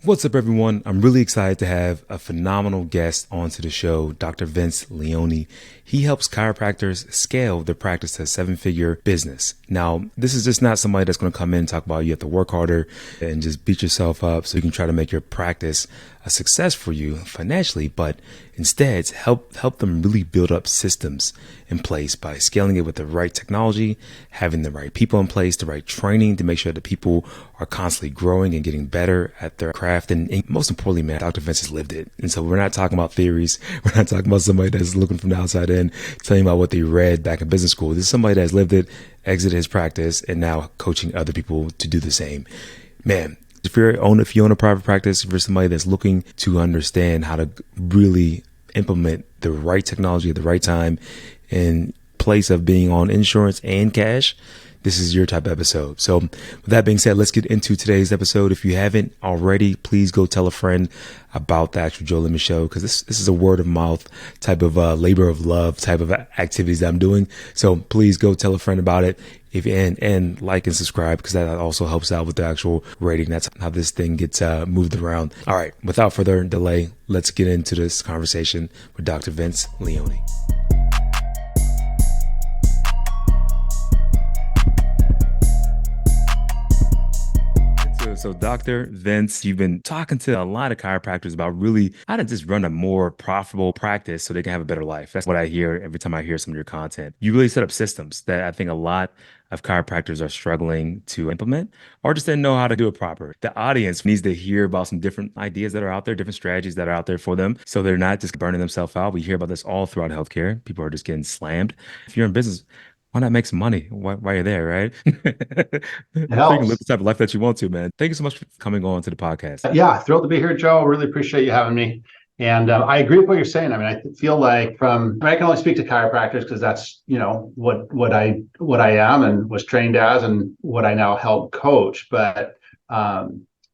What's up, everyone? I'm really excited to have a phenomenal guest onto the show, Dr. Vince Leone. He helps chiropractors scale their practice to a seven-figure business. Now, this is just not somebody that's going to come in and talk about you have to work harder and just beat yourself up so you can try to make your practice a success for you financially, but instead help them really build up systems in place by scaling it with the right technology, having the right people in place, the right training to make sure that people are constantly growing and getting better at their craft. And most importantly, man, Dr. Vince has lived it. And so we're not talking about theories. We're not talking about somebody that's looking from the outside in, telling you about what they read back in business school. This is somebody that's lived it, exited his practice, and now coaching other people to do the same. Man, if you own a private practice, if you're somebody that's looking to understand how to really implement the right technology at the right time in place of being on insurance and cash, this is your type of episode. So with that being said, let's get into today's episode. If you haven't already, please go tell a friend about the Actual Joe Limit Show, because this is a word of mouth type of labor of love type of activities that I'm doing. So please go tell a friend about it. And like and subscribe, because that also helps out with the actual rating. That's how this thing gets moved around. All right, without further delay, let's get into this conversation with Dr. Vince Leone. So Dr. Vince, you've been talking to a lot of chiropractors about really how to just run a more profitable practice so they can have a better life. That's what I hear every time I hear some of your content. You really set up systems that I think a lot of chiropractors are struggling to implement or just didn't know how to do it proper. The audience needs to hear about some different ideas that are out there, different strategies that are out there for them, so they're not just burning themselves out. We hear about this all throughout healthcare. People are just getting slammed. If you're in business, why not make some money while you're there, right? It So you can live helps. the type of life that you want to, man. Thank you so much for coming on to the podcast. Yeah, thrilled to be here, Joe. Really appreciate you having me. And I agree with what you're saying. I mean, I feel like I can only speak to chiropractors because that's what I am and was trained as, and what I now help coach. But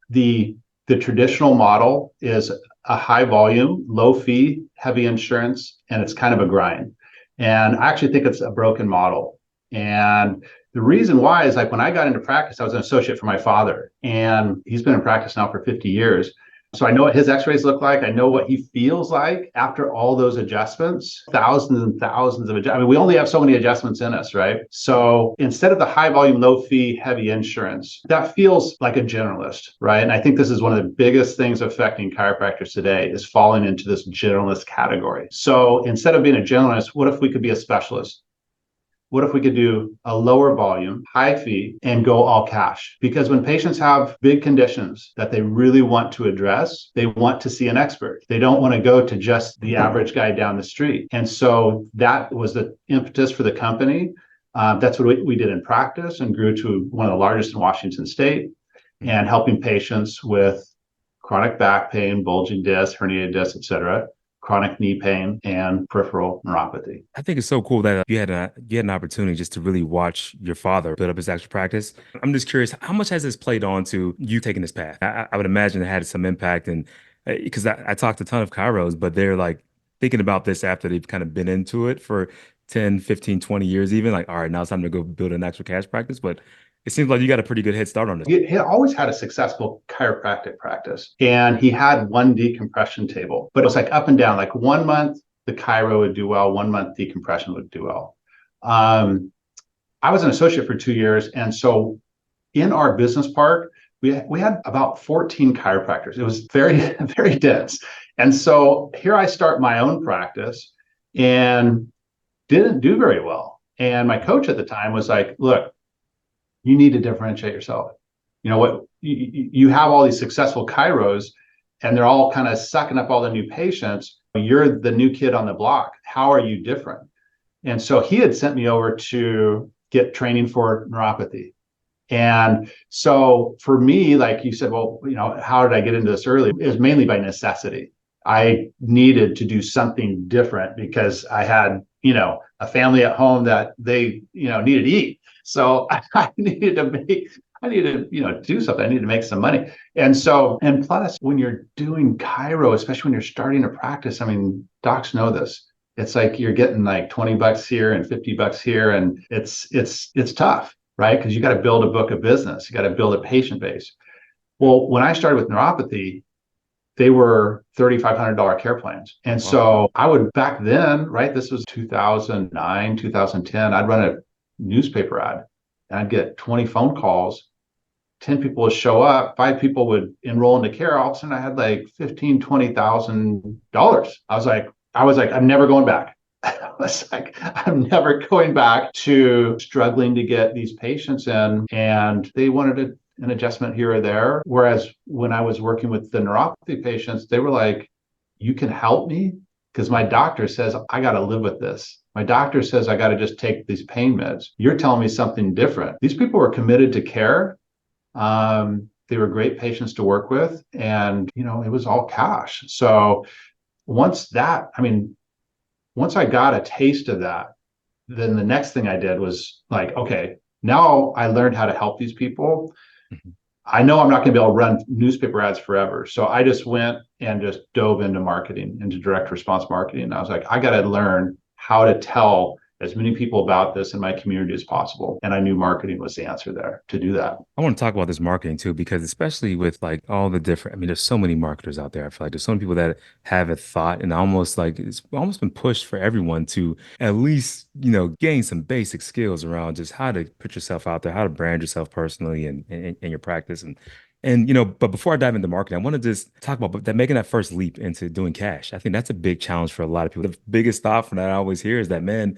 the the traditional model is a high volume, low fee, heavy insurance, and it's kind of a grind. And I actually think it's a broken model. And the reason why is, like, when I got into practice, I was an associate for my father, and he's been in practice now for 50 years. So I know what his x-rays look like. I know what he feels like after all those adjustments, thousands and thousands of adjustments. I mean, we only have so many adjustments in us, right? So instead of the high volume, low fee, heavy insurance, that feels like a generalist, right? And I think this is one of the biggest things affecting chiropractors today, is falling into this generalist category. So instead of being a generalist, what if we could be a specialist? What if we could do a lower volume, high fee, and go all cash? Because when patients have big conditions that they really want to address, they want to see an expert. They don't want to go to just the average guy down the street. And so that was the impetus for the company. That's what we did in practice, and grew to one of the largest in Washington State, and helping patients with chronic back pain, bulging disc, herniated disc, et cetera, chronic knee pain, and peripheral neuropathy. I think it's so cool that you had an opportunity just to really watch your father build up his actual practice. I'm just curious, how much has this played on to you taking this path? I would imagine it had some impact, and because I talked to a ton of chiros, but they're like thinking about this after they've kind of been into it for 10, 15, 20 years, even like, all right, now it's time to go build an actual cash practice. But it seems like you got a pretty good head start on this. He always had a successful chiropractic practice, and he had one decompression table, but it was like up and down. Like 1 month, the chiro would do well, 1 month decompression would do well. I was an associate for 2 years. And so in our business park, we had about 14 chiropractors. It was very, very dense. And so here I start my own practice and didn't do very well. And my coach at the time was like, look, you need to differentiate yourself. You know what? You have all these successful chiros, and they're all kind of sucking up all the new patients. You're the new kid on the block. How are you different? And so he had sent me over to get training for neuropathy. And so for me, like you said, well, how did I get into this early? It was mainly by necessity. I needed to do something different because I had, a family at home that they, needed to eat. So I needed to do something. I needed to make some money. And plus, when you're doing chiro, especially when you're starting a practice, I mean, docs know this. It's like you're getting like $20 here and $50 here, and it's tough, right? Because you got to build a book of business. You got to build a patient base. Well, when I started with neuropathy, they were $3,500 care plans. And Wow. so I would back then, right? This was 2009, 2010. I'd run a newspaper ad and I'd get 20 phone calls. 10 people would show up, 5 people would enroll into care. All of a sudden I had like $15,000, $20,000. I was like, I'm never going back. I was like, I'm never going back to struggling to get these patients in. And they wanted an adjustment here or there. Whereas when I was working with the neuropathy patients, they were like, you can help me because my doctor says I got to live with this. My doctor says I got to just take these pain meds. You're telling me something different. These people were committed to care. They were great patients to work with, and it was all cash. So once that, I mean, once I got a taste of that, then the next thing I did was like, okay, now I learned how to help these people. Mhm. I know I'm not going to be able to run newspaper ads forever. So I just went and just dove into marketing, into direct response marketing. And I was like, I got to learn how to tell as many people about this in my community as possible. And I knew marketing was the answer there to do that. I want to talk about this marketing too, because especially with like all the different, I mean, there's so many marketers out there. I feel like there's so many people that have a thought and almost like it's almost been pushed for everyone to at least, gain some basic skills around just how to put yourself out there, how to brand yourself personally and your practice. But before I dive into marketing, I want to just talk about that making that first leap into doing cash. I think that's a big challenge for a lot of people. The biggest thought from that I always hear is that, man,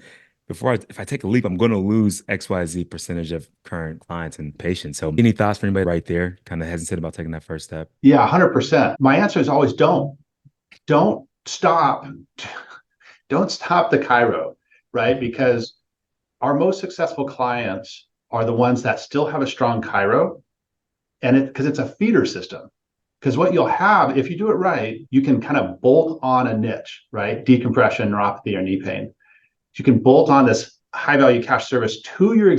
if I take a leap, I'm going to lose XYZ percentage of current clients and patients. So any thoughts for anybody right there, kind of hesitant about taking that first step? Yeah, 100%. My answer is always don't stop. Don't stop the chiro, right? Because our most successful clients are the ones that still have a strong chiro, and because it's a feeder system. Because what you'll have, if you do it right, you can kind of bolt on a niche, right? Decompression, neuropathy, or knee pain. You can bolt on this high value cash service to your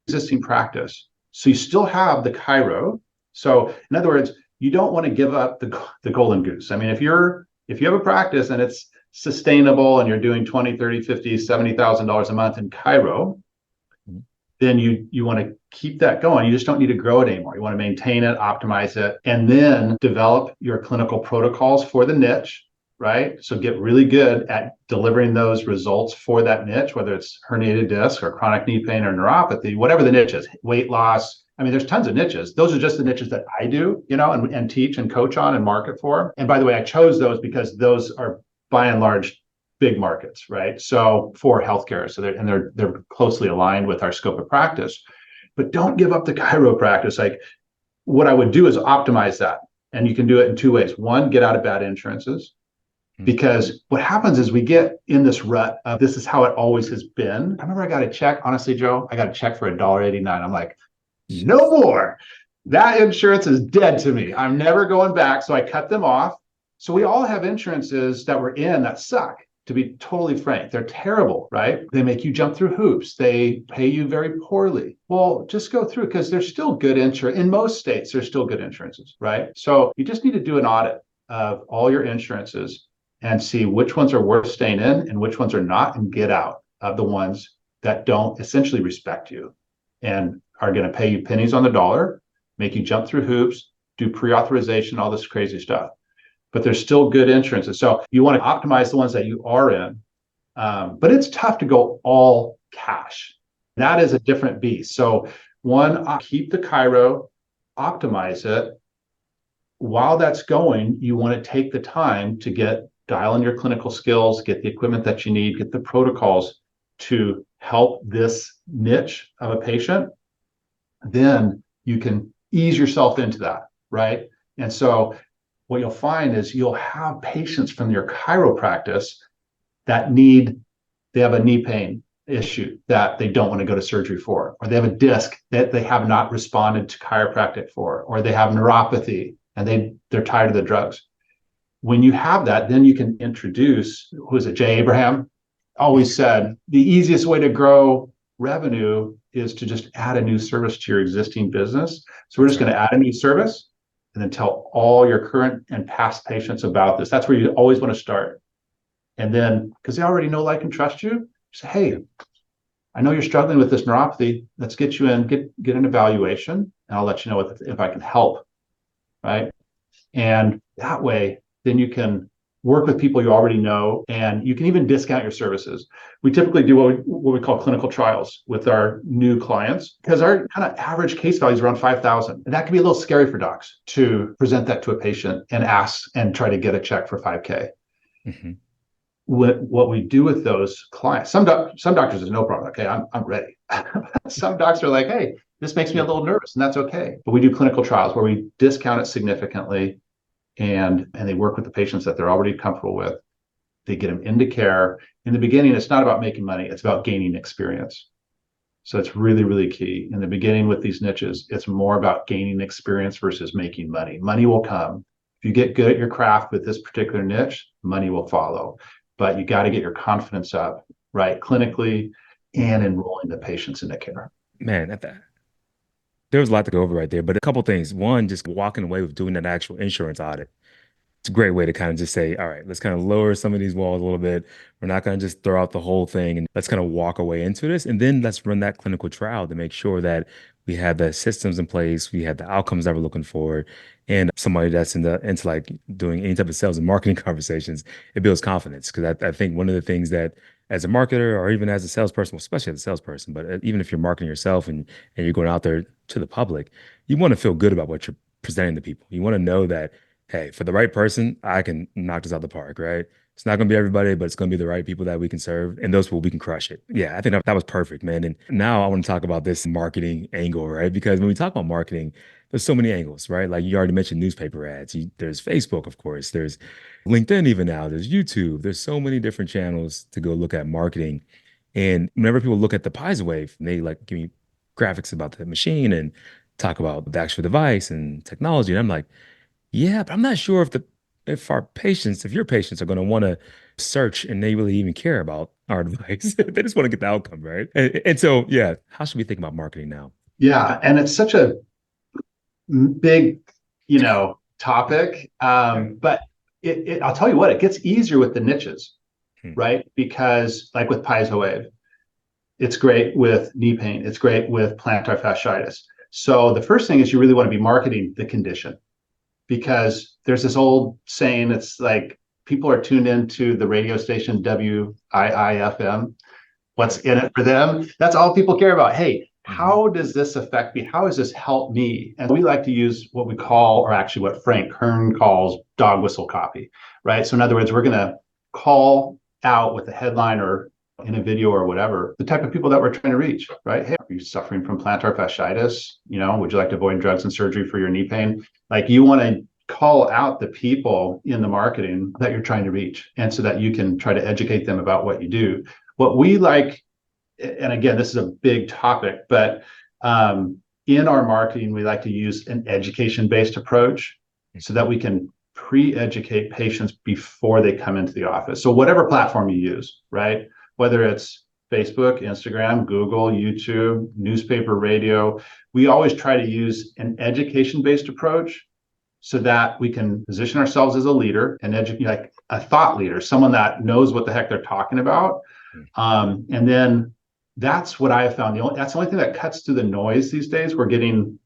existing practice. So you still have the chiro. So in other words, you don't want to give up the golden goose. I mean, if you have a practice and it's sustainable and you're doing 20, 30, 50, $70,000 a month in chiro, then you want to keep that going. You just don't need to grow it anymore. You want to maintain it, optimize it, and then develop your clinical protocols for the niche, right? So get really good at delivering those results for that niche, whether it's herniated disc or chronic knee pain or neuropathy, whatever the niche is, weight loss. I mean, there's tons of niches. Those are just the niches that I do, and teach and coach on and market for. And by the way, I chose those because those are by and large big markets, right? So for healthcare, so they're closely aligned with our scope of practice. But don't give up the chiropractic. Like what I would do is optimize that, and you can do it in two ways. One, get out of bad insurances, because what happens is we get in this rut of this is how it always has been. I remember I got a check, honestly, Joe, I got a check for $1.89. I'm like, no more. That insurance is dead to me. I'm never going back. So I cut them off. So we all have insurances that we're in that suck. To be totally frank, they're terrible, right? They make you jump through hoops. They pay you very poorly. Well, just go through because there's still good insurance. In most states, there's still good insurances, right? So you just need to do an audit of all your insurances and see which ones are worth staying in and which ones are not, and get out of the ones that don't essentially respect you and are going to pay you pennies on the dollar, make you jump through hoops, do pre-authorization, all this crazy stuff. But there's still good insurances. So you want to optimize the ones that you are in. But it's tough to go all cash. That is a different beast. So one, keep the chiro, optimize it. While that's going, you want to take the time to dial in your clinical skills, get the equipment that you need, get the protocols to help this niche of a patient. Then you can ease yourself into that, right? And so what you'll find is you'll have patients from your chiropractic that they have a knee pain issue that they don't want to go to surgery for, or they have a disc that they have not responded to chiropractic for, or they have neuropathy and they're tired of the drugs. When you have that, then you can introduce, who is it, Jay Abraham always said, the easiest way to grow revenue is to just add a new service to your existing business. So we're just going to add a new service and then tell all your current and past patients about this. That's where you always want to start. And then, because they already know, like, and trust you, say, hey, I know you're struggling with this neuropathy. Let's get you in, get an evaluation, and I'll let you know if I can help. right? And that way, then you can work with people you already know, and you can even discount your services. We typically do what we call clinical trials with our new clients, because our kind of average case value is around 5,000. And that can be a little scary for docs to present that to a patient and ask and try to get a check for 5K. Mm-hmm. What we do with those clients, some doctors is no problem. Okay, I'm ready. Some docs are like, hey, this makes me a little nervous, and that's okay. But we do clinical trials where we discount it significantly, and they work with the patients that they're already comfortable with. They get them into care. In the beginning, it's not about making money, it's about gaining experience. So it's really, really key. In the beginning with these niches, it's more about gaining experience versus making money. Money will come. If you get good at your craft with this particular niche, money will follow. But you got to get your confidence up, right, clinically, and enrolling the patients into care. Man, there was a lot to go over right there, but a couple things. One, just walking away with doing that actual insurance audit. It's a great way to kind of just say, all right, let's kind of lower some of these walls a little bit. We're not going to just throw out the whole thing, and let's kind of walk away into this. And then let's run that clinical trial to make sure that we have the systems in place, we have the outcomes that we're looking for. And somebody that's into like doing any type of sales and marketing conversations, it builds confidence. Because I think one of the things that as a marketer or even as a salesperson, well, especially as a salesperson, but even if you're marketing yourself and you're going out there to the public, you want to feel good about what you're presenting to people. You want to know that, hey, for the right person, I can knock this out the park, right? It's not going to be everybody, but it's going to be the right people that we can serve, and those people we can crush it. Yeah, I think that was perfect, man. And now I want to talk about this marketing angle, right? Because when we talk about marketing, there's so many angles, right? Like you already mentioned newspaper ads. There's Facebook, of course. There's LinkedIn even now. There's YouTube. There's so many different channels to go look at marketing. And whenever people look at the Pisa Wave, they like give me graphics about the machine and talk about the actual device and technology. And I'm like, yeah, but I'm not sure if your patients are going to want to search and they really even care about our advice. They just want to get the outcome, right? And so, yeah, how should we think about marketing now? Yeah, and it's such a big, topic. But I'll tell you what, it gets easier with the niches, right? Because like with Pisa Wave, it's great with knee pain. It's great with plantar fasciitis. So the first thing is you really want to be marketing the condition, because there's this old saying, it's like people are tuned into the radio station WIIFM. What's in it for them? That's all people care about. Hey, how does this affect me? How does this help me? And we like to use what we call, or actually what Frank Kern calls, dog whistle copy, right? So in other words, we're going to call out with a headline or in a video or whatever, the type of people that we're trying to reach, right? Hey, are you suffering from plantar fasciitis? Would you like to avoid drugs and surgery for your knee pain? Like, you want to call out the people in the marketing that you're trying to reach, and so that you can try to educate them about what you do. What we like, and again, this is a big topic, but in our marketing, we like to use an education-based approach so that we can pre-educate patients before they come into the office. So whatever platform you use, right? Whether it's Facebook, Instagram, Google, YouTube, newspaper, radio, we always try to use an education-based approach so that we can position ourselves as a leader and educate, like a thought leader, someone that knows what the heck they're talking about. And then that's what I have found. That's the only thing that cuts through the noise these days. We're getting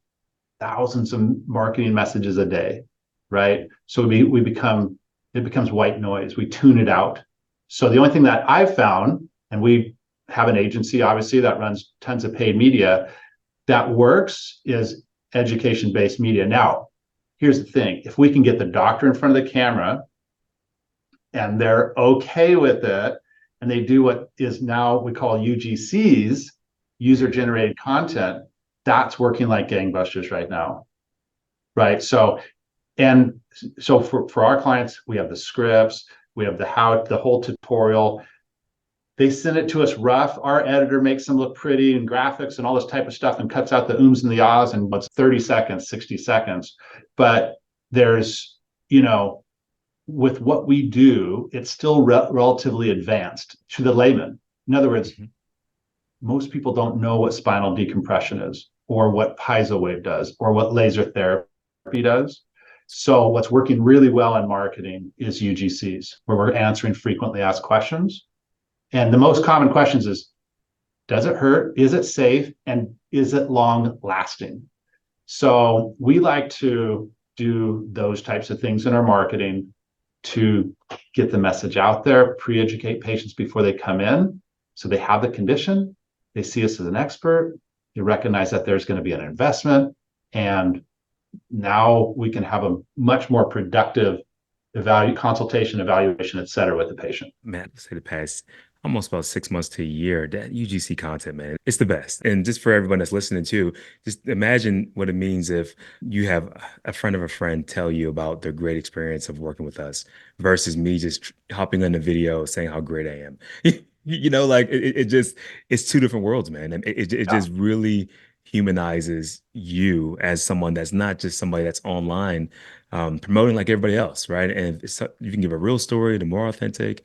thousands of marketing messages a day, right? So it becomes white noise. We tune it out. So the only thing that I've found, and we have an agency, obviously, that runs tons of paid media, that works, is education-based media. Now, here's the thing. If we can get the doctor in front of the camera and they're okay with it, and they do what is now we call UGCs, user-generated content, that's working like gangbusters right now, right? So for our clients, we have the scripts, we have the whole tutorial. They send it to us rough. Our editor makes them look pretty and graphics and all this type of stuff and cuts out the ums and the ahs in what's 30 seconds, 60 seconds. But there's, with what we do, it's still relatively advanced to the layman. In other words, most people don't know what spinal decompression is, or what Pisa Wave does, or what laser therapy does. So what's working really well in marketing is UGCs, where we're answering frequently asked questions. And the most common questions is, does it hurt? Is it safe? And is it long lasting? So we like to do those types of things in our marketing to get the message out there, pre-educate patients before they come in. So they have the condition, they see us as an expert, they recognize that there's going to be an investment, and now we can have a much more productive consultation, evaluation, et cetera, with the patient. Man, I say the past almost about 6 months to a year, that UGC content, man, it's the best. And just for everyone that's listening too, just imagine what it means if you have a friend of a friend tell you about their great experience of working with us versus me just hopping on the video saying how great I am. Like it just, it's two different worlds, man. And it Yeah. just really humanizes you as someone that's not just somebody that's online promoting like everybody else, right? And you can give a real story, the more authentic,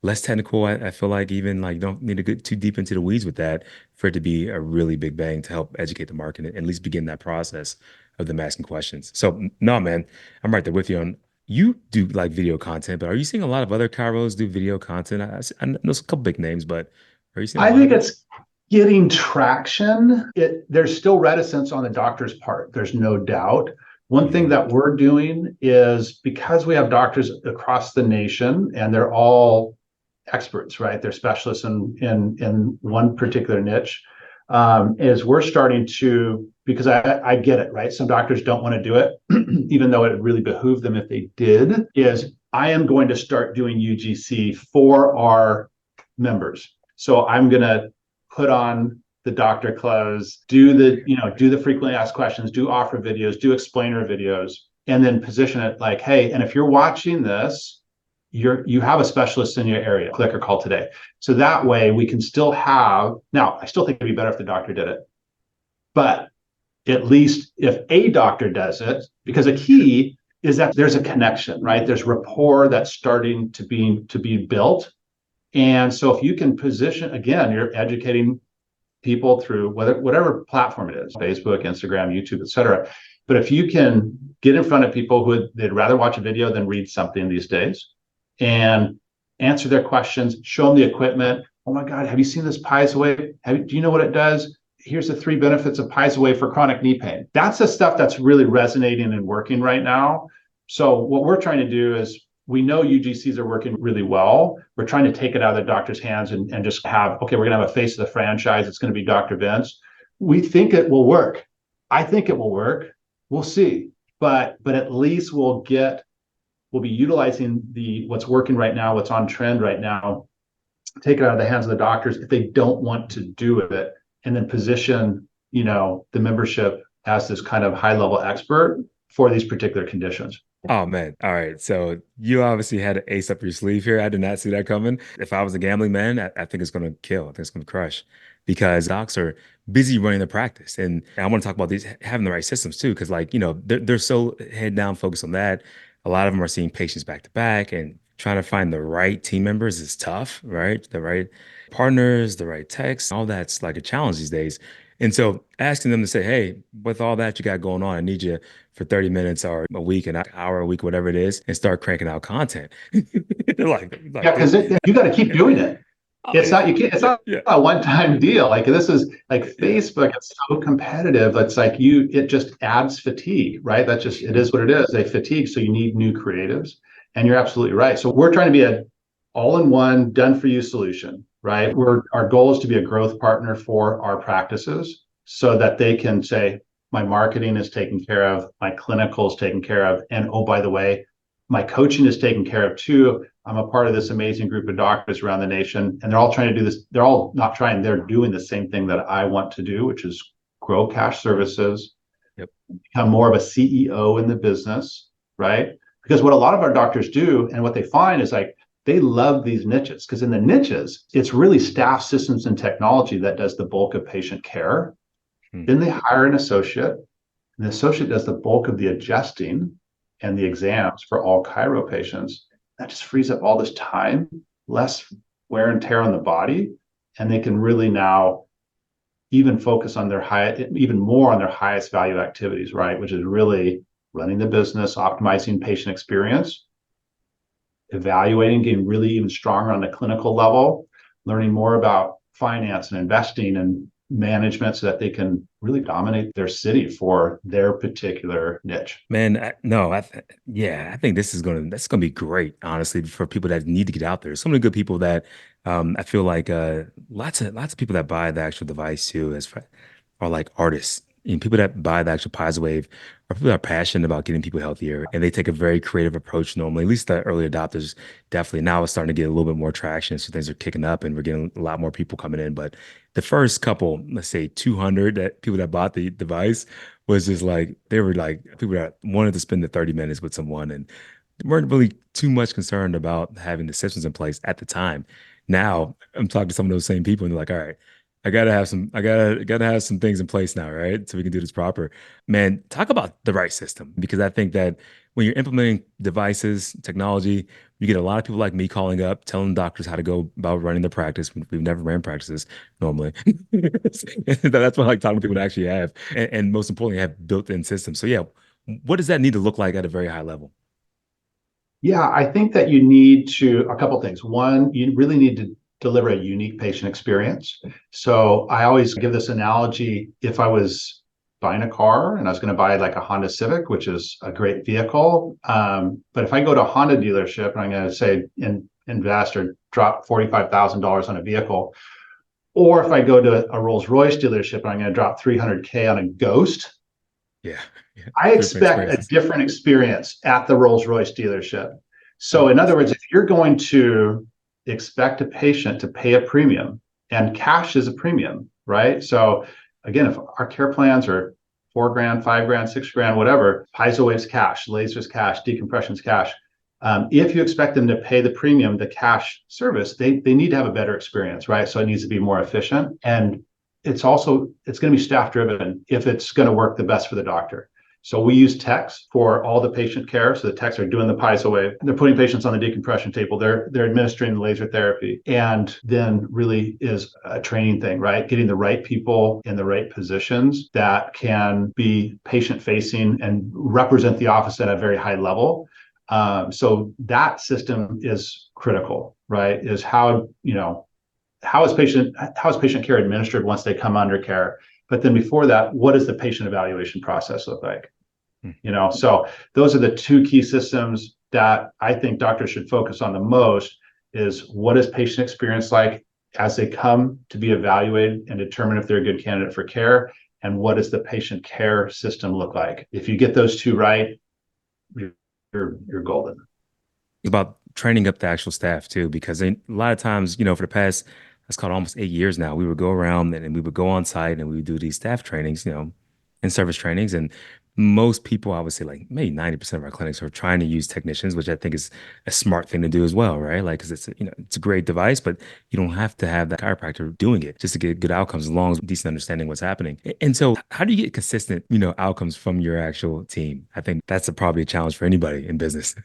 less technical. I feel like even like you don't need to get too deep into the weeds with that for it to be a really big bang to help educate the market and at least begin that process of them asking questions. So no, man, I'm right there with you on. You do like video content, but are you seeing a lot of other chiros do video content? I know a couple big names, but are you seeing a I lot of think it? it's getting traction. There's still reticence on the doctor's part. There's no doubt. One thing Mhm. that we're doing is, because we have doctors across the nation and they're all experts, right? They're specialists in one particular niche. Is we're starting to, because I get it, right? Some doctors don't want to do it, even though it really behooved them if they did. Is I am going to start doing UGC for our members. So I'm going to put on the doctor clothes, do the frequently asked questions, do offer videos, do explainer videos, and then position it like, hey, and if you're watching this, you have a specialist in your area. Click or call today. So that way we can still have. Now, I still think it'd be better if the doctor did it, but at least if a doctor does it, because a key is that there's a connection, right? There's rapport that's starting to be built. And so if you can position, again, you're educating people through whatever platform it is, Facebook, Instagram, YouTube, et cetera. But if you can get in front of people who they'd rather watch a video than read something these days, and answer their questions, show them the equipment. Oh my God, have you seen this Pies Away? Do you know what it does? Here's the 3 benefits of Pies Away for chronic knee pain. That's the stuff that's really resonating and working right now. So what we're trying to do is, we know UGCs are working really well. We're trying to take it out of the doctor's hands and just have, okay, we're going to have a face of the franchise. It's going to be Dr. Vince. We think it will work. I think it will work. We'll see. But at least we'll be utilizing what's working right now, what's on trend right now, take it out of the hands of the doctors if they don't want to do it, and then position, the membership as this kind of high level expert for these particular conditions. Oh man. All right. So you obviously had an ace up your sleeve here. I did not see that coming. If I was a gambling man, I think it's going to kill. I think it's going to crush because docs are busy running the practice. And I want to talk about these having the right systems too, because they're so head down focused on that. A lot of them are seeing patients back to back and trying to find the right team members is tough, right? The right partners, the right techs, all that's like a challenge these days. And so asking them to say, hey, with all that you got going on, I need you for 30 minutes or a week, an hour a week, whatever it is, and start cranking out content. They're Yeah, because you got to keep doing it. oh It's yeah, not, you can't, it's yeah, not yeah, a one-time deal. Like, this is like yeah. Facebook, it's so competitive. It's like it just adds fatigue, right? That's just, it is what it is. They fatigue. So you need new creatives. And you're absolutely right. So we're trying to be a all-in-one, done-for-you solution, right? Our goal is to be a growth partner for our practices so that they can say, my marketing is taken care of, my clinical is taken care of, and oh, by the way, my coaching is taken care of too. I'm a part of this amazing group of doctors around the nation, and they're all trying to do this. They're all not trying, they're doing the same thing that I want to do, which is grow cash services, Yep. become more of a CEO in the business, right? Because what a lot of our doctors do and what they find is like, they love these niches, because in the niches, it's really staff, systems, and technology that does the bulk of patient care. Hmm. Then they hire an associate, and the associate does the bulk of the adjusting and the exams for all chiro patients. That just frees up all this time, less wear and tear on the body, and they can really now even focus on even more on their highest value activities, right? Which is really running the business, optimizing patient experience, evaluating, getting really even stronger on the clinical level, learning more about finance and investing, and management so that they can really dominate their city for their particular niche. Man, no, yeah, I think that's gonna be great, honestly, for people that need to get out there. So many good people that I feel like lots of people that buy the actual device too, are like artists. And people that buy the actual Paizo Wave are people that are passionate about getting people healthier, and they take a very creative approach normally. At least the early adopters definitely. Now it's starting to get a little bit more traction, so things are kicking up, and we're getting a lot more people coming in. But the first couple, let's say 200 that people that bought the device was just like they were like people that wanted to spend the 30 minutes with someone and weren't really too much concerned about having the systems in place at the time. Now I'm talking to some of those same people and they're like, all right, I gotta have some things in place now, right? So we can do this proper. Man, talk about the right system because I think that when you're implementing devices, technology, you get a lot of people like me calling up, telling doctors how to go about running their practice. We've never ran practices normally. That's why I like talking to people that actually have, and most importantly, have built-in systems. So yeah, what does that need to look like at a very high level? Yeah, I think that you need to, a couple things. One, you really need to deliver a unique patient experience. So I always give this analogy. If I was buying a car and I was going to buy like a Honda Civic, which is a great vehicle, but if I go to a Honda dealership and I'm going to say invest or drop $45,000 on a vehicle, or if I go to a Rolls Royce dealership and I'm going to drop 300K on a Ghost, Yeah, yeah, I different expect a experiences. different experience at the Rolls Royce dealership. So, in other words, if you're going to expect a patient to pay a premium, and cash is a premium, right? So, again, if our care plans are 4 grand, 5 grand, 6 grand, whatever, Piezo waves cash, lasers cash, decompressions cash. If you expect them to pay the premium, the cash service, they need to have a better experience, right? So it needs to be more efficient, and it's going to be staff driven if it's going to work the best for the doctor. So we use techs for all the patient care. So the techs are doing the Piezo wave. They're putting patients on the decompression table. They're administering the laser therapy. And then really is a training thing, right? Getting the right people in the right positions that can be patient facing and represent the office at a very high level. So that system is critical, right? Is how is patient care administered once they come under care? But then before that, what does the patient evaluation process look like? So those are the two key systems that I think doctors should focus on the most is what is patient experience like as they come to be evaluated and determine if they're a good candidate for care, and what does the patient care system look like? If you get those two right, you're golden. It's about training up the actual staff too, because a lot of times, for the past, let's call it almost 8 years now, we would go around and we would go on site and we would do these staff trainings, in service trainings. And most people, I would say like maybe 90% of our clinics are trying to use technicians, which I think is a smart thing to do as well, right? Like, because it's a great device, but you don't have to have that chiropractor doing it just to get good outcomes as long as decent understanding what's happening. And so how do you get consistent, outcomes from your actual team? I think that's probably a challenge for anybody in business.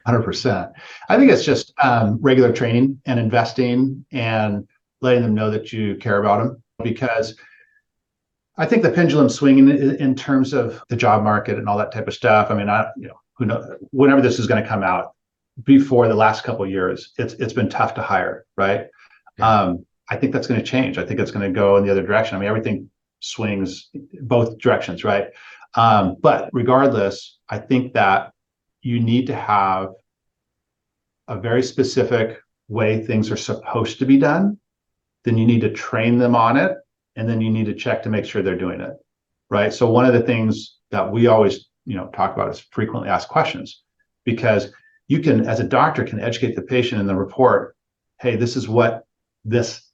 100%. I think it's just regular training and investing and letting them know that you care about them, because I think the pendulum swinging in terms of the job market and all that type of stuff. I mean, who knows, whenever this is going to come out, before the last couple of years, it's been tough to hire, right? Yeah. I think that's going to change. I think it's going to go in the other direction. I mean, everything swings both directions, right? But regardless, I think that you need to have a very specific way things are supposed to be done. Then you need to train them on it, and then you need to check to make sure they're doing it, right? So one of the things that we always talk about is frequently asked questions, because you can, as a doctor, can educate the patient in the report, hey, this is what this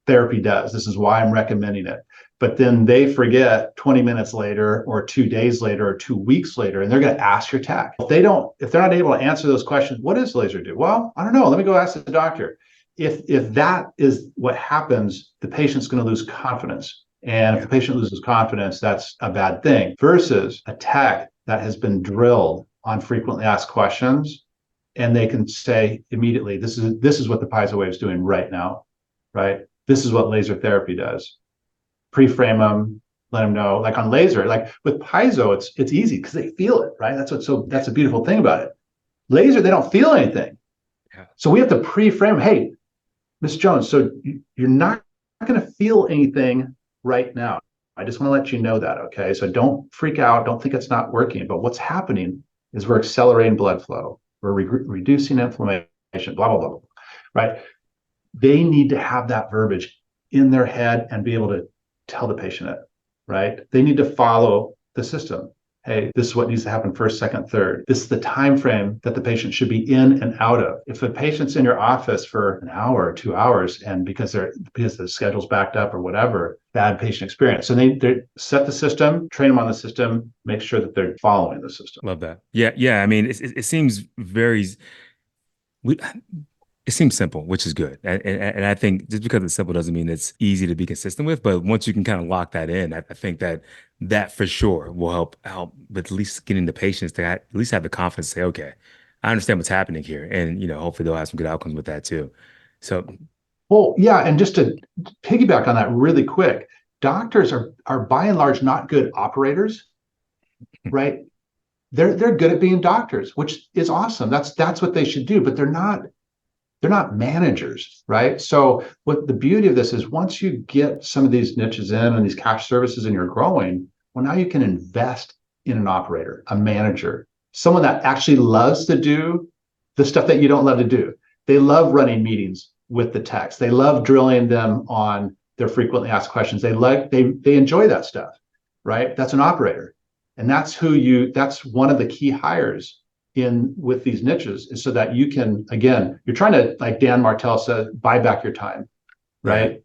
therapy does, this is why I'm recommending it. But then they forget 20 minutes later or 2 days later or 2 weeks later, and they're going to ask your tech. If they're not able to answer those questions, what does laser do? Well, I don't know, let me go ask the doctor. If that is what happens, the patient's going to lose confidence. And if the patient loses confidence, that's a bad thing. Versus a tech that has been drilled on frequently asked questions, and they can say immediately, this is what the Piezo wave is doing right now, right? This is what laser therapy does. Pre-frame them, let them know. Like on laser, like with Piezo, it's easy because they feel it, right? That's a beautiful thing about it. Laser, they don't feel anything. Yeah. So we have to pre-frame, hey, Ms. Jones, so you're not going to feel anything right now. I just want to let you know that, okay? So don't freak out. Don't think it's not working. But what's happening is we're accelerating blood flow. We're reducing inflammation, blah, blah, blah, blah, right? They need to have that verbiage in their head and be able to tell the patient it, right? They need to follow the system. Hey, this is what needs to happen first, second, third. This is the time frame that the patient should be in and out of. If a patient's in your office for an hour or 2 hours, and because the schedule's backed up or whatever, bad patient experience. So they set the system, train them on the system, make sure that they're following the system. Love that. Yeah, yeah. I mean, it seems very. We, it seems simple, which is good. And I think just because it's simple doesn't mean it's easy to be consistent with. But once you can kind of lock that in, I think that for sure will help with at least getting the patients to at least have the confidence to say, okay, I understand what's happening here. And, hopefully they'll have some good outcomes with that too. So, well, yeah. And just to piggyback on that really quick, doctors are by and large not good operators, right? They're good at being doctors, which is awesome. That's what they should do, but they're not managers, right? So what the beauty of this is, once you get some of these niches in and these cash services and you're growing, well, now you can invest in an operator, a manager, someone that actually loves to do the stuff that you don't love to do. They love running meetings with the techs. They love drilling them on their frequently asked questions. They enjoy that stuff, right? That's an operator. And that's one of the key hires in with these niches, is so that you can, again, you're trying to, like Dan Martell said, buy back your time, right?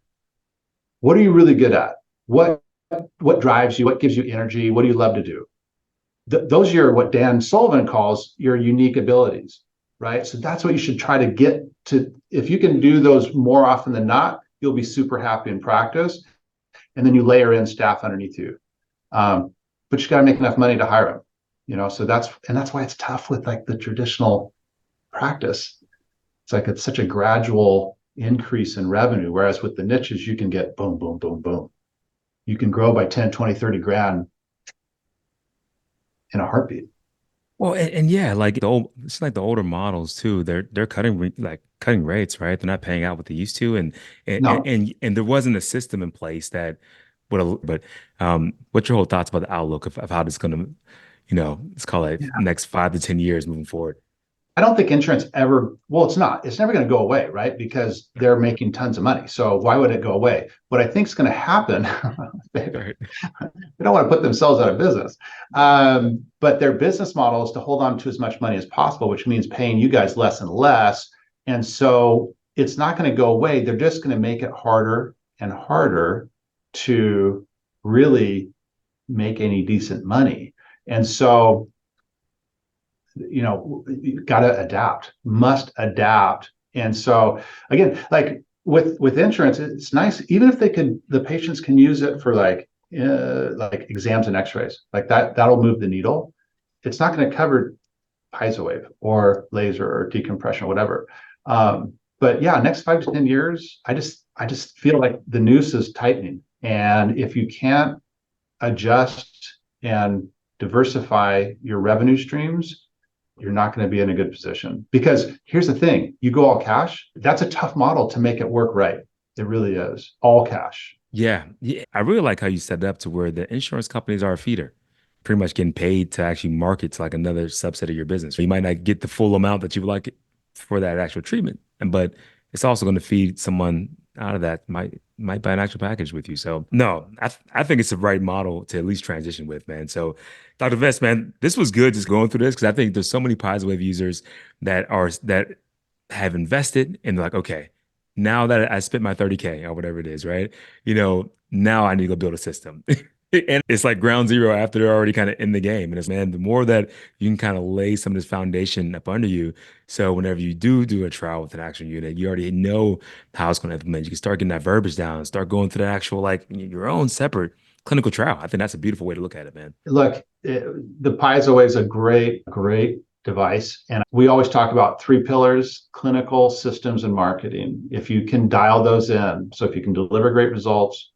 What are you really good at? What drives you? What gives you energy? What do you love to do? Those are what Dan Sullivan calls your unique abilities, right? So that's what you should try to get to. If you can do those more often than not, you'll be super happy in practice. And then you layer in staff underneath you. But you got to make enough money to hire them. So that's why it's tough with like the traditional practice. It's like it's such a gradual increase in revenue, whereas with the niches you can get boom, boom, boom, boom. You can grow by 10, 20, 30 grand in a heartbeat. well, and yeah, like it's like the older models too. They're cutting rates, right? They're not paying out what they used to, No, and there wasn't a system in place that would. But what's your whole thoughts about the outlook of how this is going to, let's call it next 5 to 10 years moving forward? I don't think insurance ever, well, it's never going to go away, right? Because they're making tons of money. So why would it go away? What I think is going to happen, they Right. don't want to put themselves out of business. But their business model is to hold on to as much money as possible, which means paying you guys less and less. And so it's not going to go away. They're just going to make it harder and harder to really make any decent money. And so you got to adapt, must adapt. And so again, like with insurance, it's nice, even if the patients can use it for like exams and x-rays, like that'll move the needle. It's not going to cover piezo wave or laser or decompression or whatever. But yeah, next 5 to 10 years, I just feel like the noose is tightening. And if you can't adjust and diversify your revenue streams, you're not going to be in a good position. Because here's the thing, you go all cash, that's a tough model to make it work right. It really is. All cash. Yeah, yeah. I really like how you set it up to where the insurance companies are a feeder, pretty much getting paid to actually market to like another subset of your business. You might not get the full amount that you would like for that actual treatment, but it's also going to feed someone out of that might buy an actual package with you. So no, I think it's the right model to at least transition with, man. So Dr. Vest, man, this was good just going through this because I think there's so many Wave users that have invested and they're like, okay, now that I spent my 30K or whatever it is, right? Now I need to go build a system. And it's like ground zero after they're already kind of in the game. And it's, man, the more that you can kind of lay some of this foundation up under you. So whenever you do a trial with an action unit, you already know how it's going to implement. You can start getting that verbiage down, start going to the actual, like your own separate clinical trial. I think that's a beautiful way to look at it, man. Look, the piezo is a great, great device. And we always talk about three pillars: clinical, systems, and marketing. If you can dial those in, so if you can deliver great results,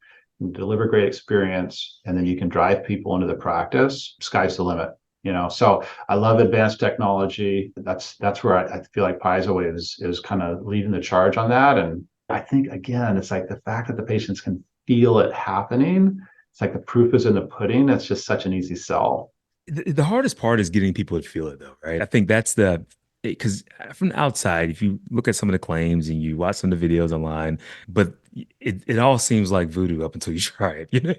deliver great experience, and then you can drive people into the practice, sky's the limit. So I love advanced technology. That's where I feel like piezo is kind of leading the charge on that. And I think again, it's like the fact that the patients can feel it happening. It's like the proof is in the pudding. It's just such an easy sell. The hardest part is getting people to feel it, though, right? I think that's because from the outside, if you look at some of the claims and you watch some of the videos online, but it all seems like voodoo up until you try it, you know?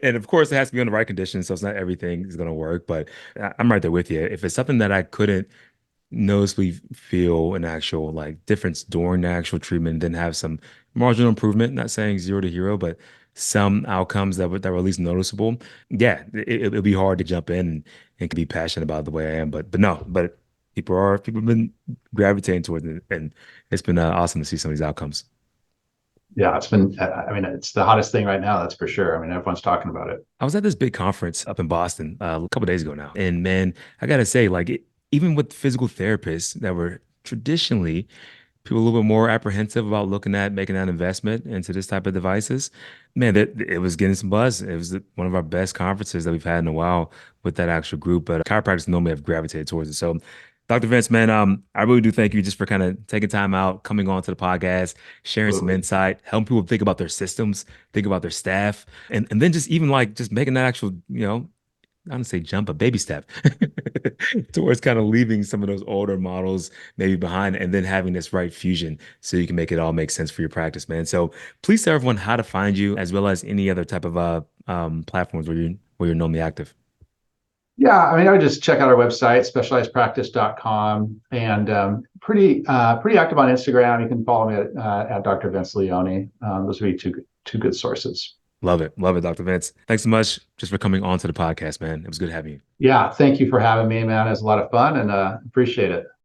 And of course, it has to be on the right conditions, so it's not everything is going to work. But I'm right there with you. If it's something that I couldn't noticeably feel an actual like difference during the actual treatment, then have some marginal improvement, not saying zero to hero, but some outcomes that were at least noticeable. Yeah, it'll be hard to jump in and be passionate about the way I am, but no, but people have been gravitating towards it, and it's been awesome to see some of these outcomes. Yeah, it's been, I mean, it's the hottest thing right now, that's for sure. I mean, everyone's talking about it. I was at this big conference up in Boston a couple days ago now, and man, I gotta say, like, even with physical therapists that were traditionally people a little bit more apprehensive about looking at making that investment into this type of devices, man, that it was getting some buzz. It was one of our best conferences that we've had in a while with that actual group. But chiropractors normally have gravitated towards it. So, Dr. Vince, man, I really do thank you just for kind of taking time out, coming on to the podcast, sharing some Absolutely. insight, helping people think about their systems, think about their staff, and then just even like just making that actual, I don't say jump, a baby step towards kind of leaving some of those older models maybe behind and then having this right fusion so you can make it all make sense for your practice, man. So please tell everyone how to find you as well as any other type of platforms where you're normally active. Yeah, I mean, I would just check out our website, specializedpractice.com, and pretty active on Instagram. You can follow me at Dr. Vince Leone. Those would be two good sources. Love it. Love it, Dr. Vince. Thanks so much just for coming on to the podcast, man. It was good having you. Yeah, thank you for having me, man. It was a lot of fun and appreciate it.